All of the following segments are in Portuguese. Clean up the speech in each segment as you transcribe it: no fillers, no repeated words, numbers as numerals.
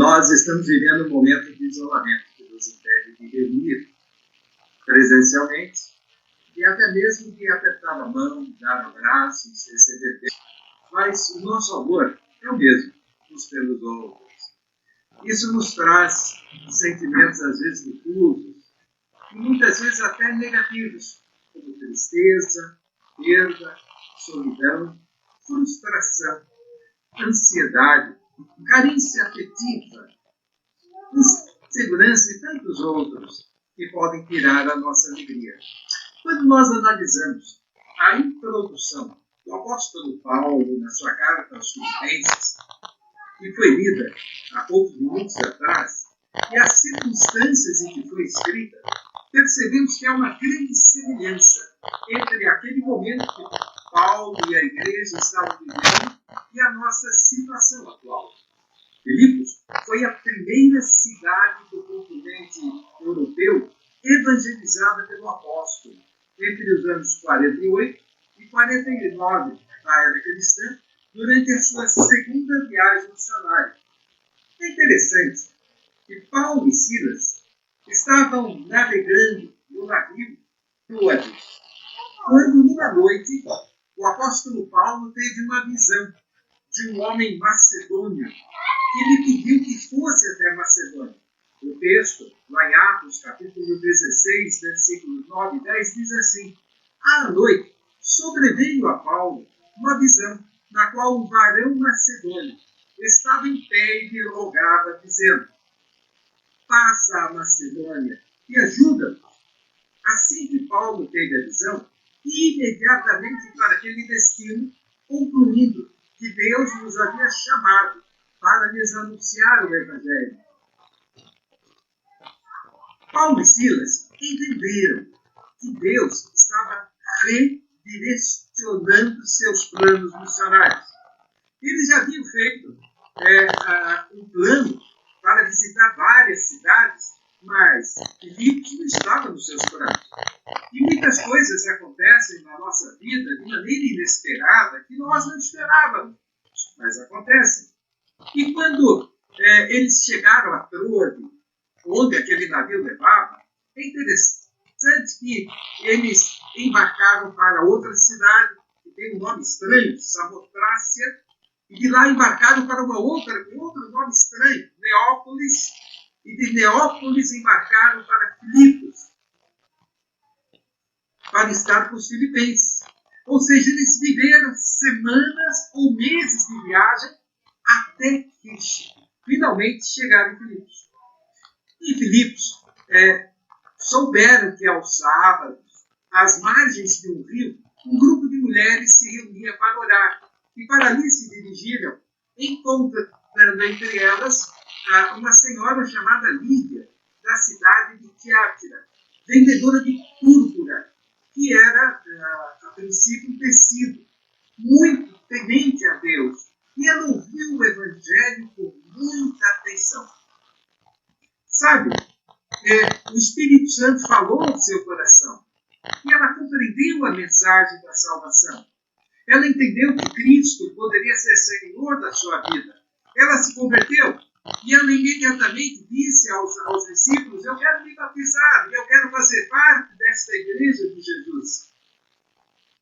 Nós estamos vivendo um momento de isolamento que nos impede de reunir presencialmente e até mesmo de apertar a mão, dar abraços, receber bem. Mas o nosso amor é o mesmo, uns pelos outros. Isso nos traz sentimentos, às vezes, difusos, e muitas vezes até negativos, como tristeza, perda, solidão, frustração, ansiedade, carência afetiva, insegurança e tantos outros que podem tirar a nossa alegria. Quando nós analisamos a introdução do apóstolo Paulo na sua carta aos Filipenses, que foi lida há poucos minutos atrás, e as circunstâncias em que foi escrita, percebemos que há uma grande semelhança entre aquele momento que Paulo e a igreja estavam vivendo e a nossa situação atual. Filipos foi a primeira cidade do continente europeu evangelizada pelo apóstolo, entre os anos 48 e 49 da era cristã, durante a sua segunda viagem missionária. É interessante que Paulo e Silas estavam navegando no navio Troade, quando, numa noite, o apóstolo Paulo teve uma visão de um homem macedônio que lhe pediu que fosse até Macedônia. O texto, lá em Atos, capítulo 16, versículos 9 e 10, diz assim: à noite sobreveio a Paulo uma visão, na qual um varão macedônio estava em pé e lhe rogava, dizendo: passa a Macedônia e ajuda-nos. Assim que Paulo teve a visão, imediatamente para aquele destino, concluindo que Deus nos havia chamado para lhes anunciar o Evangelho. Paulo e Silas entenderam que Deus estava redirecionando seus planos missionários. Eles já haviam feito um plano para visitar várias cidades, mas Filipos não estava nos seus planos. E muitas coisas acontecem na nossa vida de maneira inesperada que nós não esperávamos, mas acontecem. E quando eles chegaram a Troade, onde aquele navio levava, é interessante que eles embarcaram para outra cidade, que tem um nome estranho, Samotrácia, e de lá embarcaram para com outro nome estranho, Neópolis, e de Neópolis embarcaram para Filipos, para estar com os filipenses. Ou seja, eles viveram semanas ou meses de viagem até que finalmente chegaram em Filipos. Em Filipos, souberam que aos sábados, às margens de um rio, um grupo de mulheres se reunia para orar. E para ali se dirigiram, encontrando entre elas uma senhora chamada Lídia, da cidade de Tiátira, vendedora de púrpura, que era, a princípio, um tecido, muito temente a Deus. E ela ouviu o Evangelho com muita atenção. Sabe, o Espírito Santo falou ao seu coração e ela compreendeu a mensagem da salvação. Ela entendeu que Cristo poderia ser Senhor da sua vida. Ela se converteu e ela imediatamente disse aos discípulos: eu quero me batizar, eu quero fazer parte desta igreja de Jesus.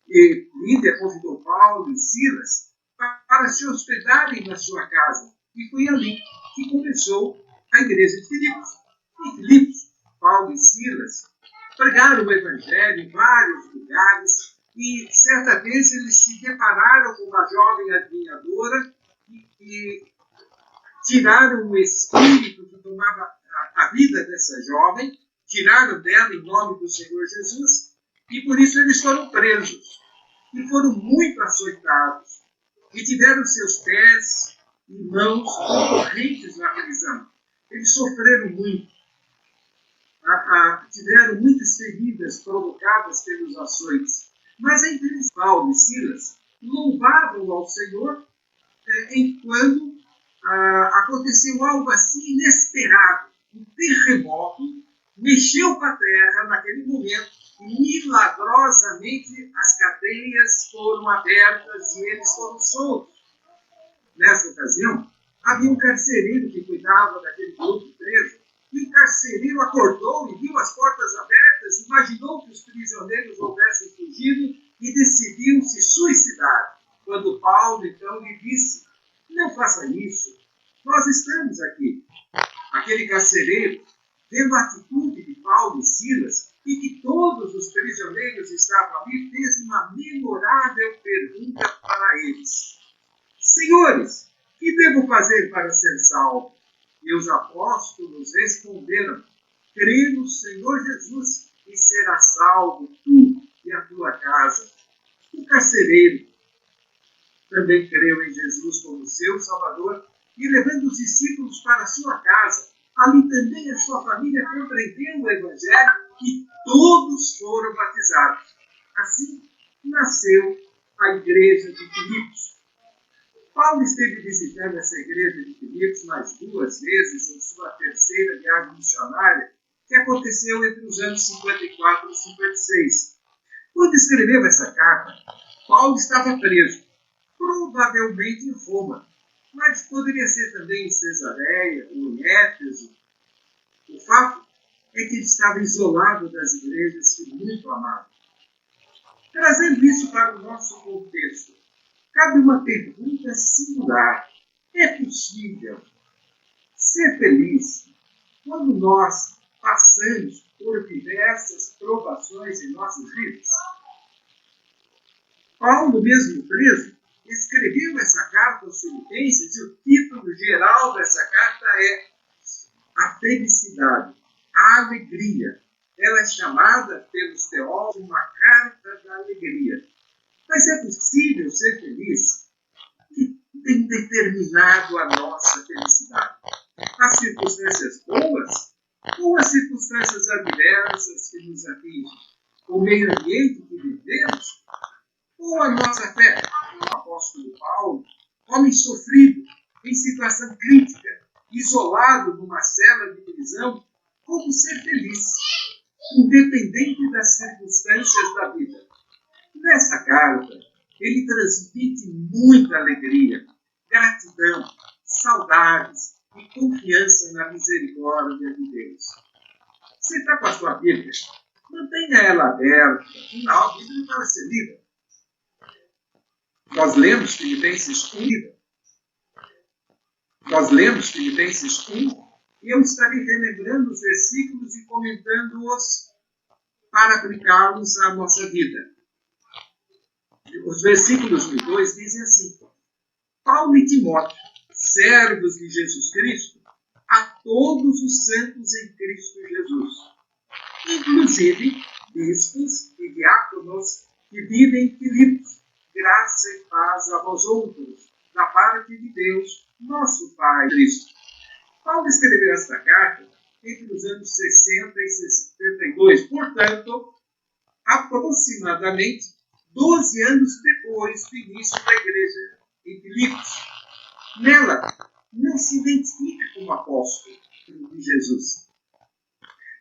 E Lídia convidou Paulo e Silas para se hospedarem na sua casa. E foi ali que começou a igreja de Filipos. Em Filipos, Paulo e Silas pregaram o Evangelho em vários lugares e certa vez eles se depararam com uma jovem adivinhadora e tiraram o espírito que tomava a vida dessa jovem, tiraram dela em nome do Senhor Jesus e por isso eles foram presos e foram muito açoitados e tiveram seus pés e mãos correntes na prisão. Eles sofreram muito. Tiveram muitas feridas provocadas pelos açoites. Mas entre Paulo e Silas louvavam ao Senhor enquanto aconteceu algo assim inesperado. Um terremoto mexeu com a terra naquele momento e milagrosamente as cadeias foram abertas e eles foram soltos. Nessa ocasião, Havia um carcereiro que cuidava daquele grupo preso, e o carcereiro acordou e viu as portas abertas, imaginou que os prisioneiros houvessem fugido e decidiu se suicidar. Quando Paulo, então, lhe disse: não faça isso, nós estamos aqui. Aquele carcereiro, vendo a atitude de Paulo e Silas, e que todos os prisioneiros estavam ali, fez uma memorável pergunta para eles: senhores, que devo fazer para ser salvo? E os apóstolos responderam: crê no Senhor Jesus e será salvo tu e a tua casa. O carcereiro também creu em Jesus como seu Salvador e, levando os discípulos para sua casa, ali também a sua família compreendeu o Evangelho e todos foram batizados. Assim nasceu a igreja de Filipos. Paulo esteve visitando essa igreja de Filipos mais 2 vezes em sua terceira viagem missionária, que aconteceu entre os anos 54 e 56. Quando escreveu essa carta, Paulo estava preso, provavelmente em Roma, mas poderia ser também em Cesareia ou em Éfeso. O fato é que ele estava isolado das igrejas que muito amava. Trazendo isso para o nosso contexto, cabe uma pergunta singular: é possível ser feliz quando nós passamos por diversas provações em nossas vidas? Paulo, mesmo preso, escreveu essa carta aos Filipenses e o título geral dessa carta é A Felicidade, a Alegria. Ela é chamada pelos teólogos uma carta da alegria. Mas é possível ser feliz? O que tem determinado a nossa felicidade? As circunstâncias boas ou as circunstâncias adversas que nos atingem? O meio ambiente que vivemos? Ou a nossa fé? O apóstolo Paulo, homem sofrido, em situação crítica, isolado numa cela de prisão, como ser feliz, independente das circunstâncias da vida. Nessa carta, ele transmite muita alegria, gratidão, saudades e confiança na misericórdia de Deus. Você está com a sua Bíblia? Mantenha ela aberta, afinal, a Bíblia para ser lida. Nós lemos Filipenses 1, e eu estarei relembrando os versículos e comentando-os para aplicá-los à nossa vida. Os versículos 1 e 2 dizem assim: Paulo e Timóteo, servos de Jesus Cristo, a todos os santos em Cristo Jesus, inclusive bispos e diáconos que vivem em Filipos, graça e paz a vós outros, da parte de Deus, nosso Pai Cristo. Paulo escreveu esta carta entre os anos 60 e 72, portanto, aproximadamente 12 anos depois do início da igreja em Filipos. Nela, não se identifica como apóstolo de Jesus.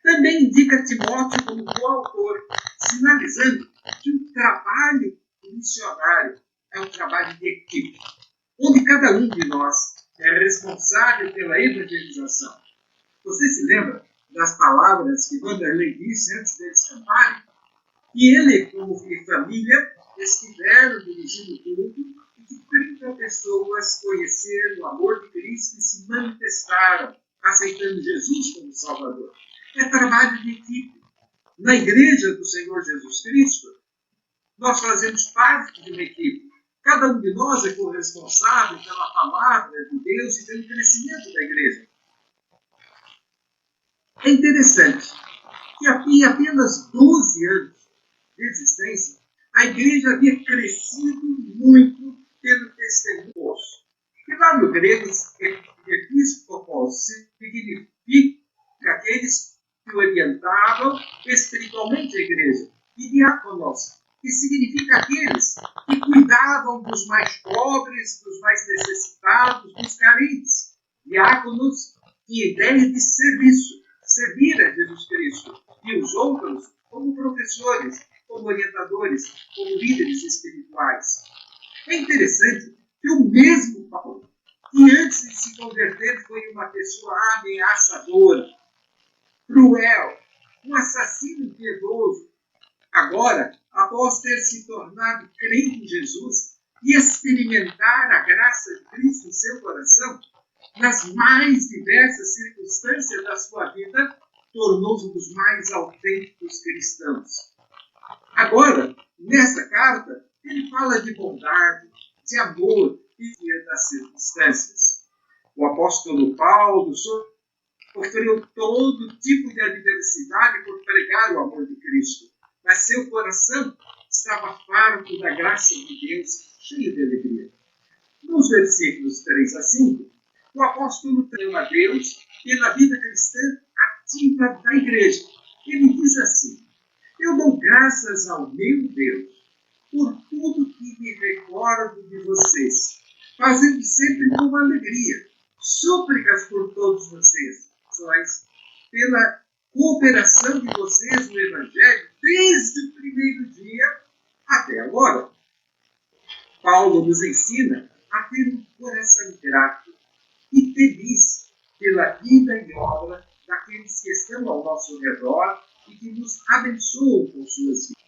Também indica Timóteo como coautor, sinalizando que o trabalho missionário é um trabalho de equipe, onde cada um de nós é responsável pela evangelização. Você se lembra das palavras que Vanderlei disse antes deles cantarem? E ele, como família, estiveram dirigindo o culto e que 30 pessoas conheceram o amor de Cristo e se manifestaram, aceitando Jesus como Salvador. É trabalho de equipe. Na Igreja do Senhor Jesus Cristo, nós fazemos parte de uma equipe. Cada um de nós é corresponsável pela palavra de Deus e pelo crescimento da igreja. É interessante que em apenas 12 anos de existência, a igreja havia crescido muito pelo testemunho. E lá no grego, episcopos significa aqueles que orientavam espiritualmente a igreja. E diáconos, que significa aqueles que cuidavam dos mais pobres, dos mais necessitados, dos carentes. Diáconos tinha ideia de serviço, servir a Jesus Cristo. E os outros como professores, como orientadores, como líderes espirituais. É interessante que o mesmo Paulo, que antes de se converter foi uma pessoa ameaçadora, cruel, um assassino impiedoso. Agora, após ter se tornado crente em Jesus e experimentar a graça de Cristo em seu coração, nas mais diversas circunstâncias da sua vida, tornou-se um dos mais autênticos cristãos. Agora, nessa carta, ele fala de bondade, de amor e das circunstâncias. O apóstolo Paulo sofreu todo tipo de adversidade por pregar o amor de Cristo, mas seu coração estava farto da graça de Deus, cheio de alegria. Nos versículos 3 a 5, o apóstolo clama a Deus pela vida cristã ativa da igreja. Ele diz assim: eu dou graças ao meu Deus por tudo que me recordo de vocês, fazendo sempre com alegria súplicas por todos vocês, pela cooperação de vocês no Evangelho desde o primeiro dia até agora. Paulo nos ensina a ter um coração grato e feliz pela vida e obra daqueles que estão ao nosso redor e que nos abençoam com suas vidas.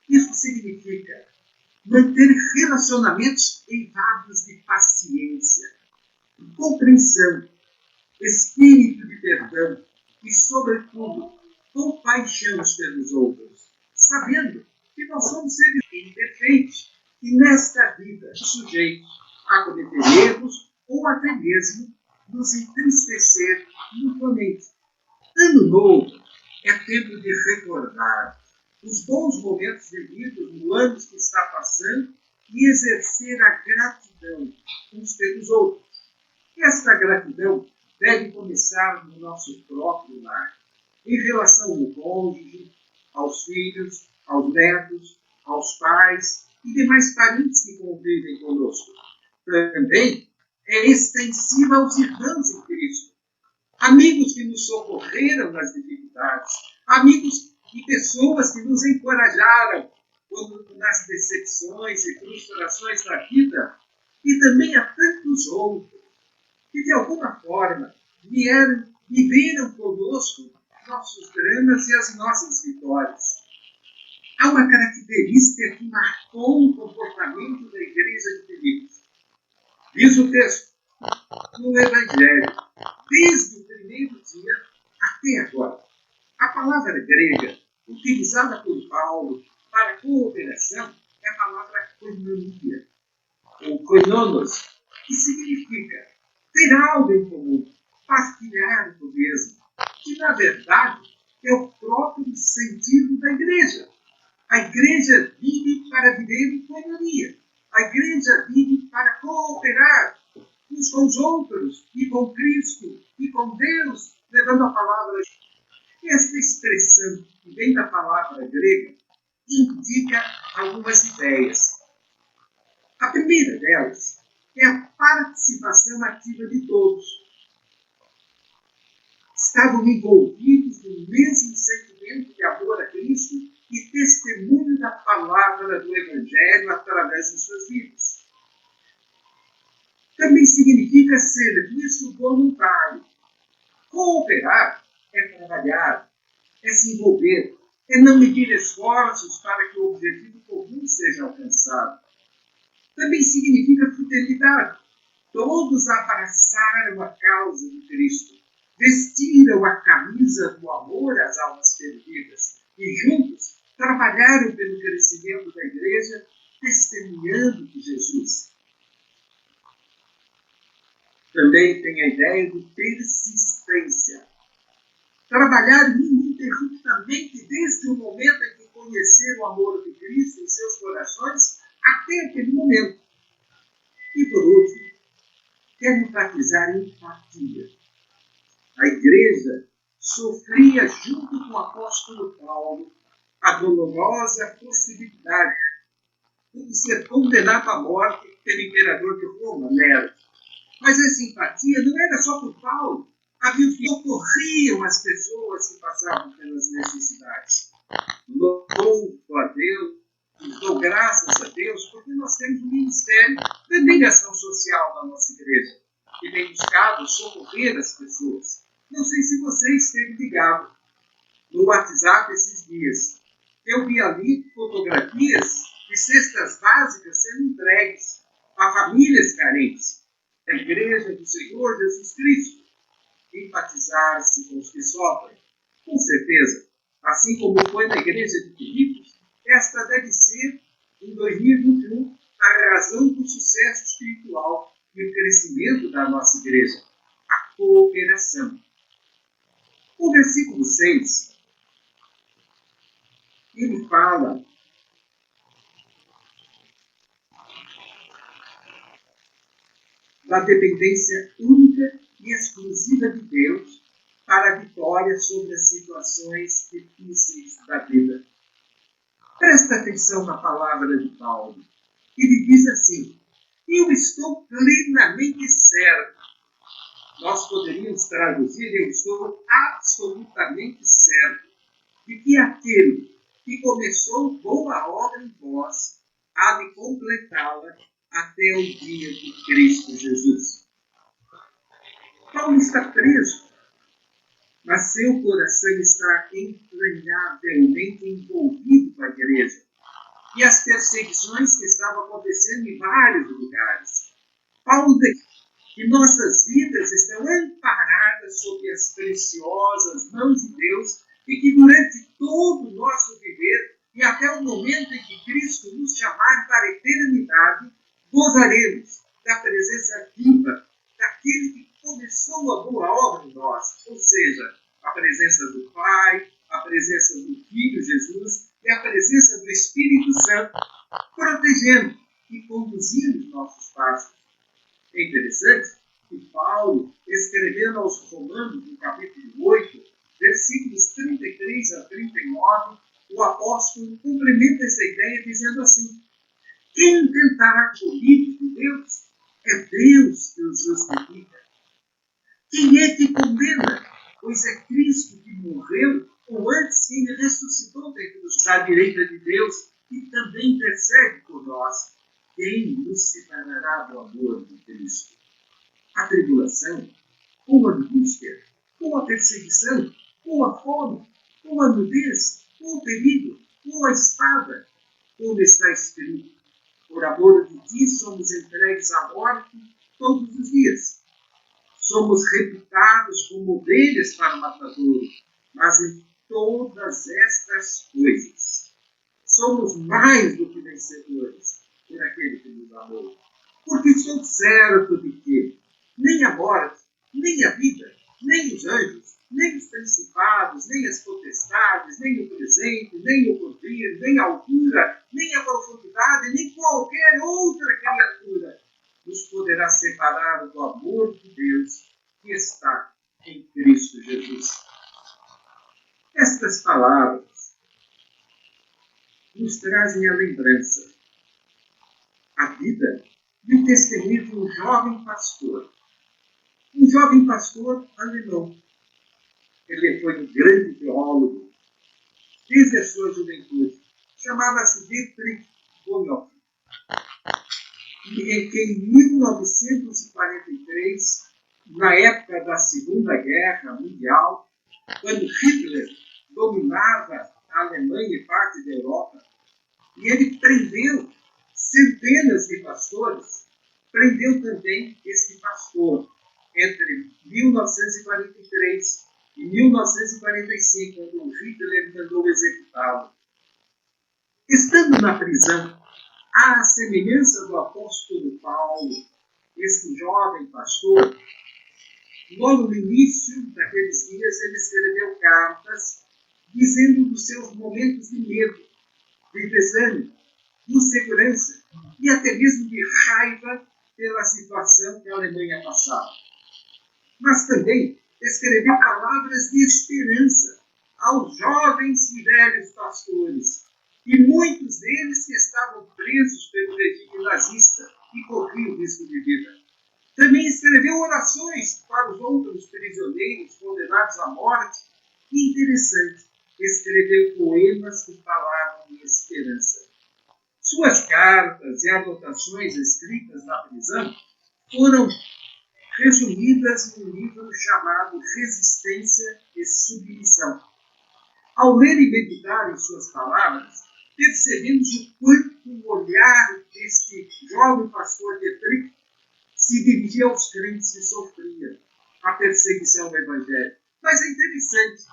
Isso significa manter relacionamentos eivados de paciência, compreensão, espírito de perdão e, sobretudo, compaixão pelos outros, sabendo que nós somos seres imperfeitos e nesta vida sujeitos a cometer erros ou até mesmo nos entristecer mutuamente. Ano novo é tempo de recordar os bons momentos vividos no ano que está passando e exercer a gratidão uns pelos outros. Esta gratidão deve começar no nosso próprio lar, em relação ao cônjuge, aos filhos, aos netos, aos pais e demais parentes que convivem conosco. Também é extensiva aos irmãos em Cristo, amigos que nos socorreram nas dificuldades, amigos e pessoas que nos encorajaram nas decepções e frustrações da vida, e também a tantos outros que, de alguma forma, viveram conosco nossos dramas e as nossas vitórias. Há uma característica que marcou o comportamento da igreja de Filipos. Diz o texto no Evangelho, desde o primeiro dia até agora. A palavra grega utilizada por Paulo para cooperação é a palavra koinonia, ou koinonos, que significa ter algo em comum, partilhar do mesmo, que na verdade é o próprio sentido da igreja. A igreja vive para viver em koinonia. A igreja vive para cooperar uns com os outros, e com Cristo, e com Deus, levando a palavra. Esta expressão, que vem da palavra grega, indica algumas ideias. A primeira delas é a participação ativa de todos. Estavam envolvidos no mesmo sentimento de amor a Cristo e testemunho da palavra do Evangelho através de suas vidas. Também significa serviço voluntário. Cooperar é trabalhar, é se envolver, é não medir esforços para que o objetivo comum seja alcançado. Também significa fidelidade. Todos abraçaram a causa de Cristo, vestiram a camisa do amor às almas perdidas e juntos trabalharam pelo crescimento da igreja, testemunhando de Jesus. Também tem a ideia de persistência. Trabalhar ininterruptamente desde o momento em que conheceram o amor de Cristo em seus corações até aquele momento. E por último, quero enfatizar empatia. A igreja sofria junto com o apóstolo Paulo a dolorosa possibilidade de ser condenado à morte pelo imperador de Roma, Nero. Mas essa empatia não era só por Paulo. Havia que socorriam as pessoas que passavam pelas necessidades. Louvo a Deus, dou graças a Deus, porque nós temos um ministério de ligação social na nossa igreja, que vem buscar socorrer as pessoas. Não sei se você esteve ligado no WhatsApp esses dias. Eu vi ali fotografias de cestas básicas sendo entregues a famílias carentes. A Igreja do Senhor Jesus Cristo. Empatizar-se com os que sofrem. Com certeza, assim como foi na Igreja de Filipos, esta deve ser, em 2021, a razão do sucesso espiritual e o crescimento da nossa Igreja. A cooperação. O versículo 6, ele fala da dependência única e exclusiva de Deus para a vitória sobre as situações difíceis da vida. Presta atenção na palavra de Paulo. Ele diz assim: eu estou plenamente certo. Nós poderíamos traduzir: eu estou absolutamente certo de que aquele que começou boa obra em vós há de completá-la até o dia de Cristo Jesus. Paulo está preso, mas seu coração está entranhavelmente envolvido com a igreja e as perseguições que estavam acontecendo em vários lugares. Paulo diz que nossas vidas estão amparadas sob as preciosas mãos de Deus e que durante todo o nosso viver e até o momento em que Cristo nos chamar para a eternidade, gozaremos da presença viva daquele que começou a boa obra em nós, ou seja, a presença do Pai, a presença do Filho Jesus e a presença do Espírito Santo, protegendo e conduzindo os nossos passos. É interessante que Paulo, escrevendo aos Romanos, no capítulo 8, versículos 33 a 39, o apóstolo complementa essa ideia dizendo assim: quem tentará comigo de Deus? É Deus que os justifica. Quem é que condena? Pois é Cristo que morreu, ou antes quem ressuscitou dentre os à direita de Deus e também intercede por nós. Quem nos separará do amor de Cristo? A tribulação, ou a angústia, ou a perseguição, ou a fome, ou a nudez, ou o perigo, ou a espada, como está escrito: por amor de ti somos entregues à morte todos os dias. Somos reputados como ovelhas para o matadouro, mas em todas estas coisas somos mais do que vencedores por aquele que nos amou. Porque estou certo de que nem a morte, nem a vida, nem os anjos, nem os principados, nem as potestades, nem o presente, nem o porvir, nem a altura, nem a profundidade, nem qualquer outra criatura nos poderá separar do amor de Deus que está em Cristo Jesus. Estas palavras nos trazem a lembrança, a vida e o testemunho de um jovem pastor alemão. Ele foi um grande teólogo desde a sua juventude. Chamava-se Dietrich Bonhoeffer. E em 1943, na época da Segunda Guerra Mundial, quando Hitler dominava a Alemanha e parte da Europa, e ele prendeu centenas de pastores, prendeu também este pastor entre 1943 e 1945, quando Hitler mandou executá-lo. Estando na prisão, à semelhança do apóstolo Paulo, esse jovem pastor, logo no início daqueles dias, ele escreveu cartas dizendo dos seus momentos de medo, de desânimo, de insegurança e até mesmo de raiva pela situação que a Alemanha passava. Mas também escreveu palavras de esperança aos jovens e velhos pastores, e muitos deles que estavam presos pelo regime nazista e corriam risco de vida. Também escreveu orações para os outros prisioneiros condenados à morte e, interessante, escreveu poemas que falavam de esperança. Suas cartas e anotações escritas na prisão foram resumidas num livro chamado Resistência e Submissão. Ao ler e meditar em suas palavras, percebemos o quanto o olhar deste jovem pastor Dietrich se dirigia aos crentes que sofriam a perseguição do Evangelho. Mas é interessante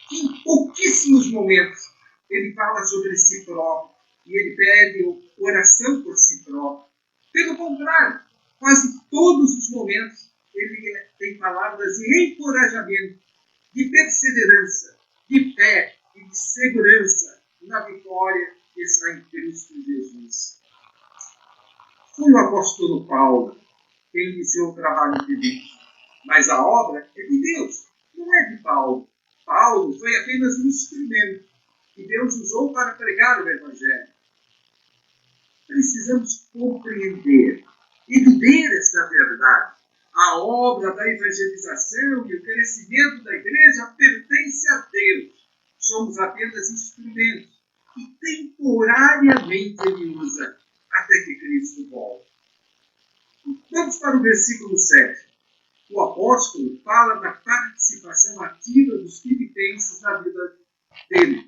que em pouquíssimos momentos ele fala sobre si próprio e ele pede oração por si próprio. Pelo contrário, quase todos os momentos ele tem palavras de encorajamento, de perseverança, de fé e de segurança na vitória que está em Cristo Jesus. Foi o apóstolo Paulo quem iniciou o trabalho de Deus, mas a obra é de Deus, não é de Paulo. Paulo foi apenas um instrumento que Deus usou para pregar o Evangelho. Precisamos compreender e viver esta verdade. A obra da evangelização e o crescimento da igreja pertence a Deus. Somos apenas instrumentos que temporariamente Ele usa até que Cristo volte. Vamos para o versículo 7. O apóstolo fala da participação ativa dos filipenses na vida dele.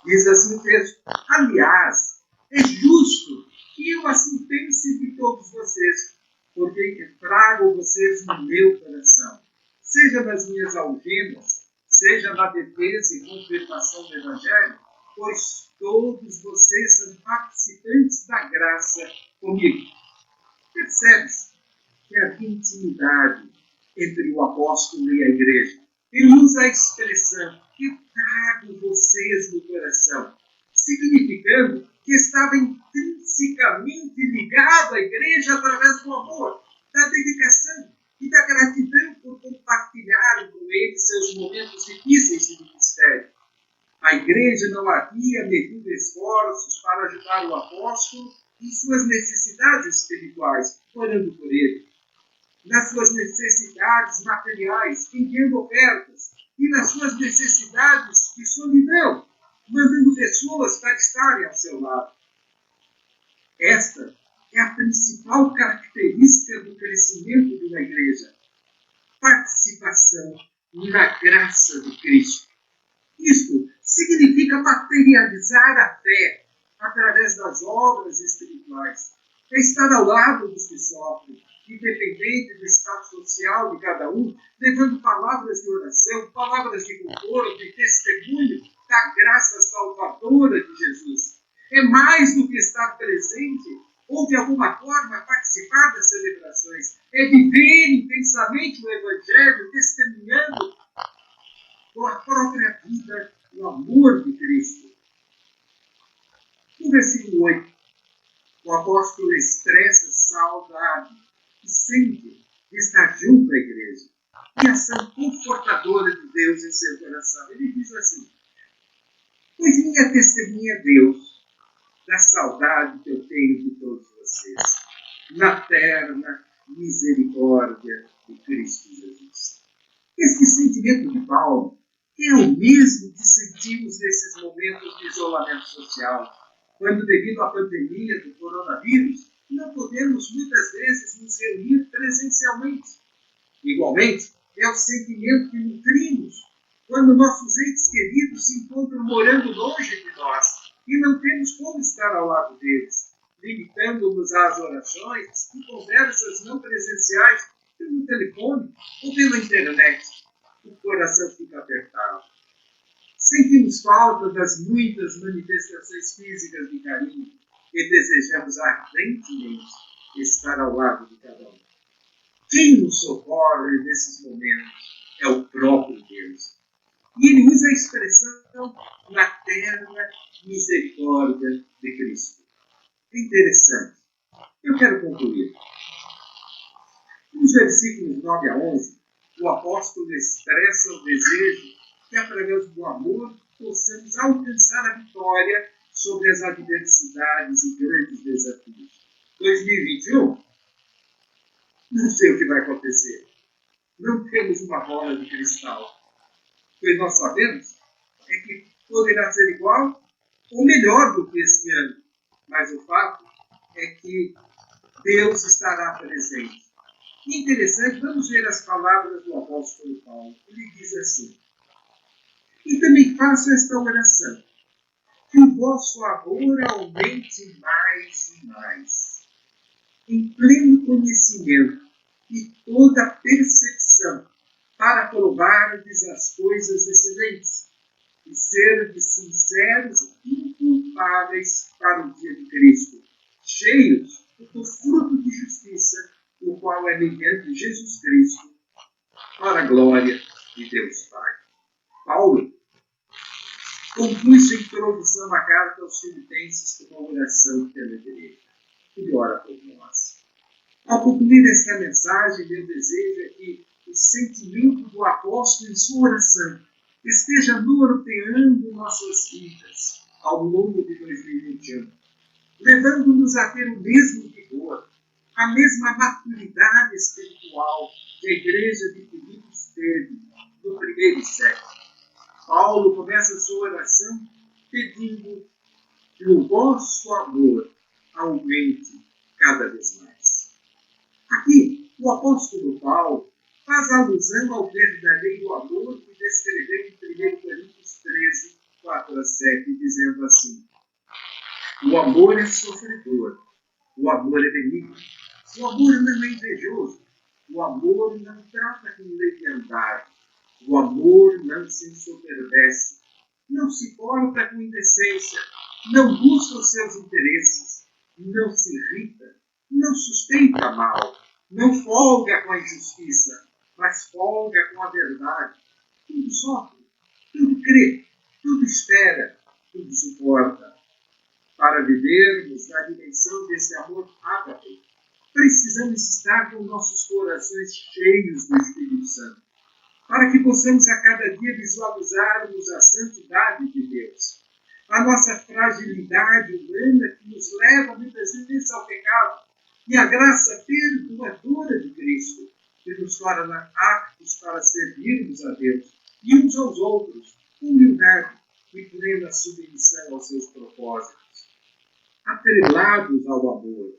Diz assim o texto: aliás, é justo que eu assim pense de todos vocês, porque trago vocês no meu coração, seja nas minhas algemas, seja na defesa e confirmação do Evangelho, pois todos vocês são participantes da graça comigo. Percebe-se que havia intimidade entre o apóstolo e a igreja. Ele usa a expressão: eu trago vocês no coração, significando que estava intrinsecamente ligado à igreja através do amor, da dedicação e da gratidão por compartilhar com ele seus momentos difíceis de ministério. A igreja não havia medido esforços para ajudar o apóstolo em suas necessidades espirituais, orando por ele, nas suas necessidades materiais, enviando ofertas, e nas suas necessidades de solidão, mandando pessoas para estarem ao seu lado. Esta é a principal característica do crescimento de uma igreja: participação na graça de Cristo. Isto significa materializar a fé através das obras espirituais. É estar ao lado dos que sofrem, independente do estado social de cada um, levando palavras de oração, palavras de conforto e testemunho da graça salvadora de Jesus. É mais do que estar presente ou, de alguma forma, participar das celebrações. É viver intensamente o Evangelho, testemunhando com a própria vida o amor de Cristo. No versículo 8, o apóstolo expressa saudade e sente de estar junto à igreja e a ação confortadora de Deus em seu coração. Ele diz assim: pois minha testemunha é Deus da saudade que eu tenho de todos vocês, na terna misericórdia de Cristo Jesus. Este sentimento de Paulo é o mesmo que sentimos nesses momentos de isolamento social, quando, devido à pandemia do coronavírus, não podemos muitas vezes nos reunir presencialmente. Igualmente, é o sentimento que nutrimos quando nossos entes queridos se encontram morando longe de nós e não temos como estar ao lado deles, limitando-nos às orações e conversas não presenciais pelo telefone ou pela internet. O coração fica apertado. Sentimos falta das muitas manifestações físicas de carinho e desejamos ardentemente estar ao lado de cada um. Quem nos socorre nesses momentos é o próprio Deus. E ele usa a expressão na terna misericórdia de Cristo. É interessante. Eu quero concluir. Nos versículos 9 a 11, o apóstolo expressa o desejo que, através do amor, possamos alcançar a vitória sobre as adversidades e grandes desafios. 2021, não sei o que vai acontecer. Não temos uma bola de cristal. O que nós sabemos é que poderá ser igual ou melhor do que este ano. Mas o fato é que Deus estará presente. Interessante, vamos ver as palavras do apóstolo Paulo. Ele diz assim: e também faço esta oração, que o vosso amor aumente mais e mais, em pleno conhecimento e toda percepção, para provardes as coisas excelentes, e serdes sinceros e inculpáveis para o dia de Cristo, cheios do fruto de justiça, o qual é mediante Jesus Cristo, para a glória de Deus Pai. Paulo conclui sua introdução à carta aos Filipenses com uma oração pela igreja. Ele ora por nós. Ao concluir esta mensagem, meu desejo é que o sentimento do apóstolo em sua oração esteja norteando nossas vidas ao longo de 2021, levando-nos a ter o mesmo vigor, a mesma maturidade espiritual que a igreja de Filipos teve no primeiro século. Paulo começa a sua oração pedindo que o vosso amor aumente cada vez mais. Aqui, o apóstolo Paulo faz alusão ao verdadeiro amor que descreveu em 1 Coríntios 13, 4 a 7, dizendo assim: o amor é sofredor, o amor é benigno, o amor não é invejoso, o amor não trata com leviandade, o amor não se ensoberbece, não se porta com indecência, não busca os seus interesses, não se irrita, não sustenta mal, não folga com a injustiça, mas folga com a verdade. Tudo sofre, tudo crê, tudo espera, tudo suporta. Para vivermos na dimensão desse amor ágape, precisamos estar com nossos corações cheios do Espírito Santo, para que possamos a cada dia visualizarmos a santidade de Deus, a nossa fragilidade humana que nos leva muitas vezes ao pecado, e a graça perdoadora de Cristo, que nos torna aptos para servirmos a Deus e uns aos outros, com humildade e plena submissão aos seus propósitos. Atrelados ao amor,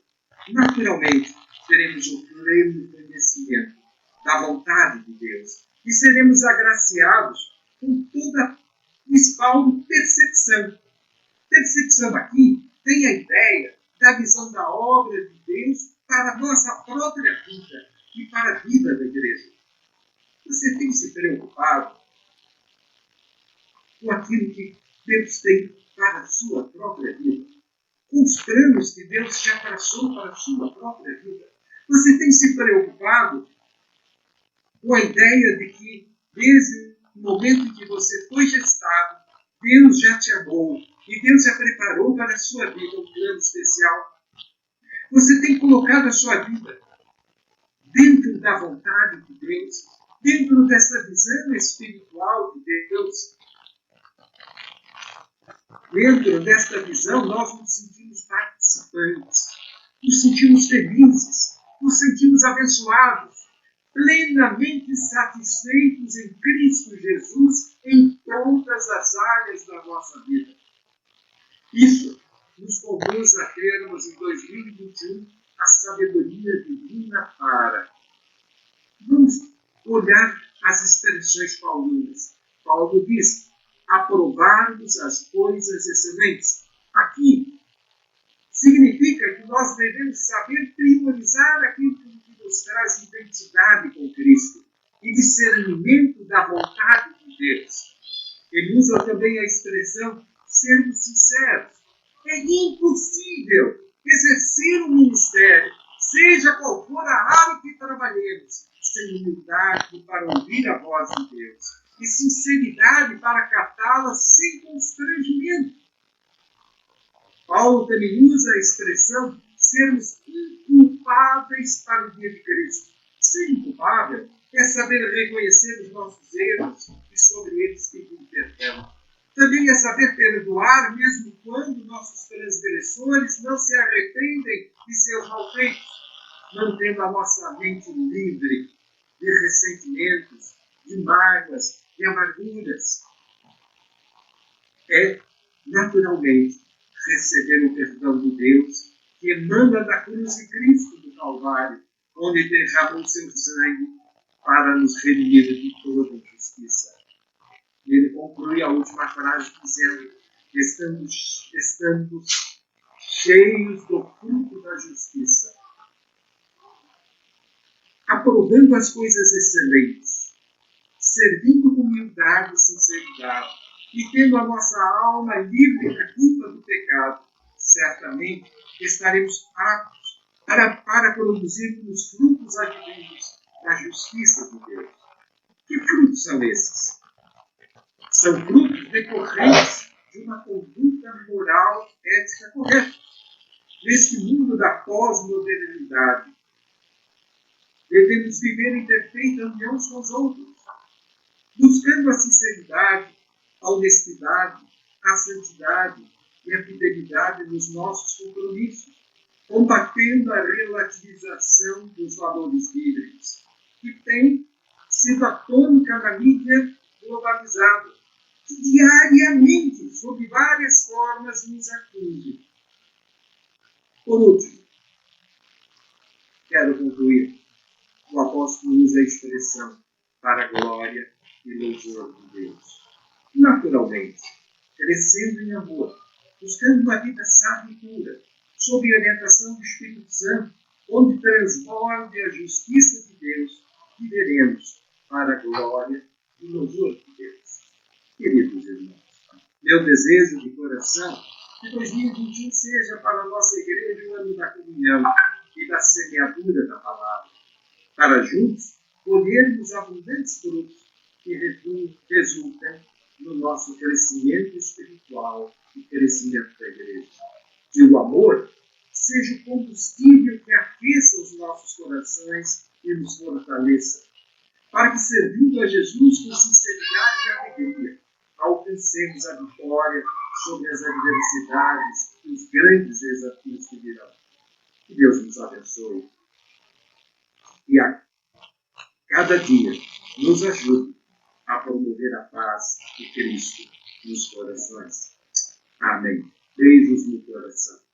naturalmente teremos o pleno conhecimento da vontade de Deus e seremos agraciados com toda espalda percepção. Percepção aqui tem a ideia da visão da obra de Deus para a nossa própria vida e para a vida da igreja. Você tem se preocupado com aquilo que Deus tem para a sua própria vida? Com os planos que Deus já traçou para a sua própria vida? Você tem se preocupado com a ideia de que, desde o momento em que você foi gestado, Deus já te amou e Deus já preparou para a sua vida um plano especial? Você tem colocado a sua vida dentro da vontade de Deus, dentro dessa visão espiritual de Deus? Dentro desta visão, nós nos sentimos participantes, nos sentimos felizes, nos sentimos abençoados, plenamente satisfeitos em Cristo Jesus em todas as áreas da nossa vida. Isso nos conduz a termos em 2021 a sabedoria divina para. Vamos olhar as expressões paulinas. Paulo diz: aprovarmos as coisas excelentes. Aqui significa que nós devemos saber priorizar aquilo que nos traz identidade com Cristo e discernimento da vontade de Deus. Ele usa também a expressão sermos sinceros. É impossível exercer um ministério, seja qual for a área que trabalhemos, sem humildade para ouvir a voz de Deus e sinceridade para catá-la sem constrangimento. Paulo também usa a expressão sermos inculpáveis para o dia de Cristo. Ser inculpável é saber reconhecer os nossos erros e sobre eles pedir perdão. Também é saber perdoar mesmo quando nossos transgressores não se arrependem de seus malfeitos, mantendo a nossa mente livre de ressentimentos, de mágoas, de amarguras. É, naturalmente, receber o perdão de Deus que emana da cruz de Cristo do Calvário, onde derramou seu sangue para nos redimir de toda injustiça. E ele conclui a última frase dizendo: estamos cheios do fruto da justiça, aprovando as coisas excelentes, servindo com humildade e sinceridade, e tendo a nossa alma livre da culpa do pecado, certamente estaremos aptos para produzirmos os frutos advindos da justiça de Deus. Que frutos são esses? São frutos decorrentes de uma conduta moral ética correta. Neste mundo da pós-modernidade, devemos viver em perfeita união com os outros, buscando a sinceridade, a honestidade, a santidade e a fidelidade nos nossos compromissos, combatendo a relativização dos valores bíblicos, que tem sido a tônica na mídia globalizada, que diariamente, sob várias formas, nos atinge. Por último, quero concluir. O apóstolo usa a expressão para a glória e louvor de Deus. Naturalmente, crescendo em amor, buscando uma vida sábia e pura, sob a orientação do Espírito Santo, onde transborde a justiça de Deus, viveremos para a glória e louvor de Deus. Queridos irmãos, meu desejo de coração é que 2021 seja para a nossa igreja o ano da comunhão e da semeadura da palavra, para juntos colhermos abundantes frutos que resultem no nosso crescimento espiritual e crescimento da igreja. Que o amor seja o combustível que aqueça os nossos corações e nos fortaleça, para que, servindo a Jesus com sinceridade e alegria, alcancemos a vitória sobre as adversidades e os grandes desafios que virão. Que Deus nos abençoe e a cada dia nos ajude a promover a paz de Cristo nos corações. Amém. Beijos no coração.